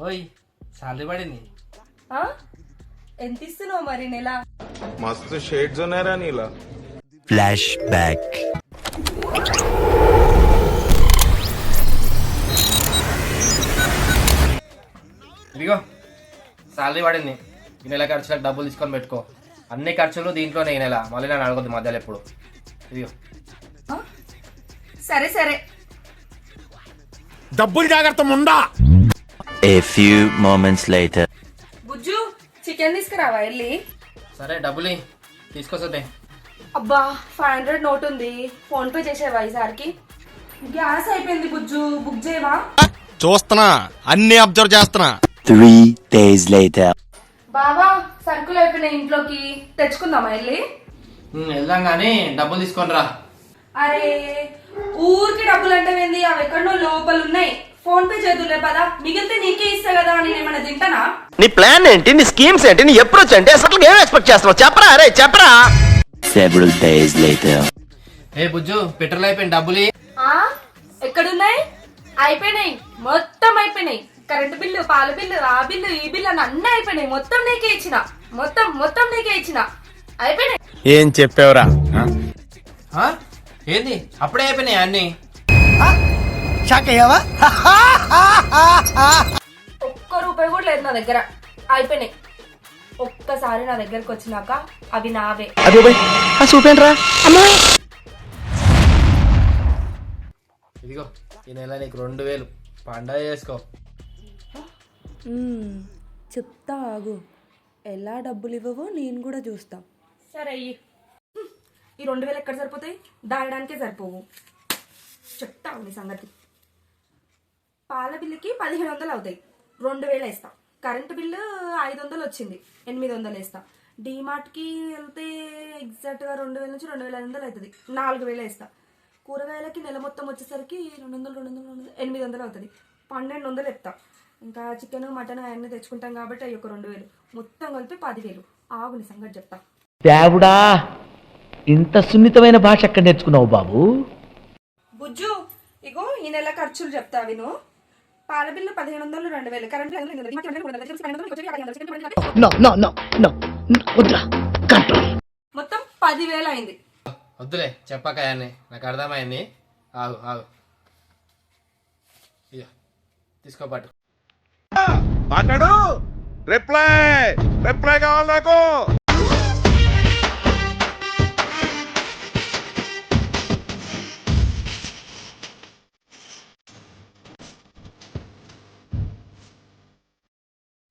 ఓయ్ సాలరీ పడింది. ఆ? ఎంత ఇస్తున్నావు మరి నెల? मस्त शेड्स ఉన్నాయరా నీలా. Flashback. ఇదిగో సాలరీ పడింది. ఈ నెల ఖర్చులకు డబ్బులు తీసుకొని పెట్టుకో. అన్ని ఖర్చులు దీంట్లోనే ఈ నెల. మళ్ళీ నన్ను అడగొద్దు మధ్యలో ఎప్పుడు. ఇదిగో ఆ? సరే సరే. డబ్బులు జాగ్రత్త ముండా. A few moments later. బుజ్జు చికెన్ తీసుకురావా వెళ్ళి? సరే డబ్బులు తీసుకొస్తుంటే. అబ్బా 500 నోట్ ఉంది, ఫోన్ పే చేసేవా ఈసారికి? గ్యాస్ అయిపోయింది బుజ్జు, బుక్ చేయవా? చూస్తున్నా, అన్ని అబ్జర్వ్ చేస్తున్నా. 3 days later. బావా సరుకులు అయిపోయినాయి ఇంట్లోకి, తెచ్చుకుందామా వెళ్ళి? వెళ్దాం కానీ డబ్బులు తీసుకొని రా. అరే ఊరికి డబ్బులు అంటే ఏంది, అవి ఎక్కడో లోపల ఉన్నాయి. ఫోన్ పే చేతులే పదా, మిగిలితే నీకే ఇస్తా కదా. నేను ఏమైనా తింటానా? నీ ప్లాన్ ఏంటి, నీ స్కీమ్స్ ఏంటి, నీ అప్రోచ్ ఏంటి, అసలు ఏం ఎక్స్పెక్ట్ చేస్తున్నావు చెప్పరా? అరే చెప్పరా. Several days later. ఏ బుజ్జు పెట్రోల్ అయిపోయింది, డబ్బులు. ఆ ఎక్కడున్నాయి? అయిపోయినాయి, మొత్తం అయిపోయినాయి. కరెంట్ బిల్లు, పాల బిల్లు, ఆ బిల్లు, ఈ బిల్లు అని అన్నీ అయిపోయినాయి. మొత్తం నీకే ఇచ్చిన, మొత్తం నీకే ఇచ్చిన. అయిపోయినాయి. ఏం చెప్పావురా? ఏంది అప్పుడే అయిపోయినాయి అన్ని? ఒక్క రూపాయి కూడా లేదు నా దగ్గర. అయిపోయినాయి. ఒక్కసారి నా దగ్గరకు వచ్చినాక అవి నావే. చూపేంట్రా. ఇదిగో ఈ నెల నీకు 2000 పండగ చేసుకో. చెప్తా ఆగు, ఎలా డబ్బులు ఇవ్వవో నేను కూడా చూస్తా. సరే అయ్యి. ఈ 2000 ఎక్కడ సరిపోతాయి? దాయడానికే సరిపోవు. చెప్తా నీ సంగతి. పాల బిల్లుకి 1500 అవుతాయి, 2000 వేస్తా. కరెంటు బిల్లు 500 వచ్చింది, 800 వేస్తా. డీమార్ట్కి వెళ్తే ఎగ్జాక్ట్గా 2000 నుంచి 2500 అవుతుంది, 4000 వేస్తా. కూరగాయలకి నెల మొత్తం వచ్చేసరికి 200 800 అవుతుంది, 1200 చెప్తా. ఇంకా చికెన్ మటన్ అవన్నీ తెచ్చుకుంటాం కాబట్టి అవి ఒక 2000, మొత్తం కలిపి 10,000. ఆగు నీ సంగతి చెప్తా. దేవుడా, ఇంత సున్నితమైన భాష ఎక్కడ నేర్చుకున్నావు బాబు? బుజ్జు ఇగో ఈ నెల ఖర్చులు చెప్తా విను. పాల బిల్లు 1500, 2000, కరెంట్ మొత్తం 10,000 అయింది. వద్దులే చెప్పక అన్ని, నాకు అర్థమైంది. ఆగు ఆగు, ఇక తీసుకోపాటు. మాట్లాడు. రిప్లై కావాలి నాకు.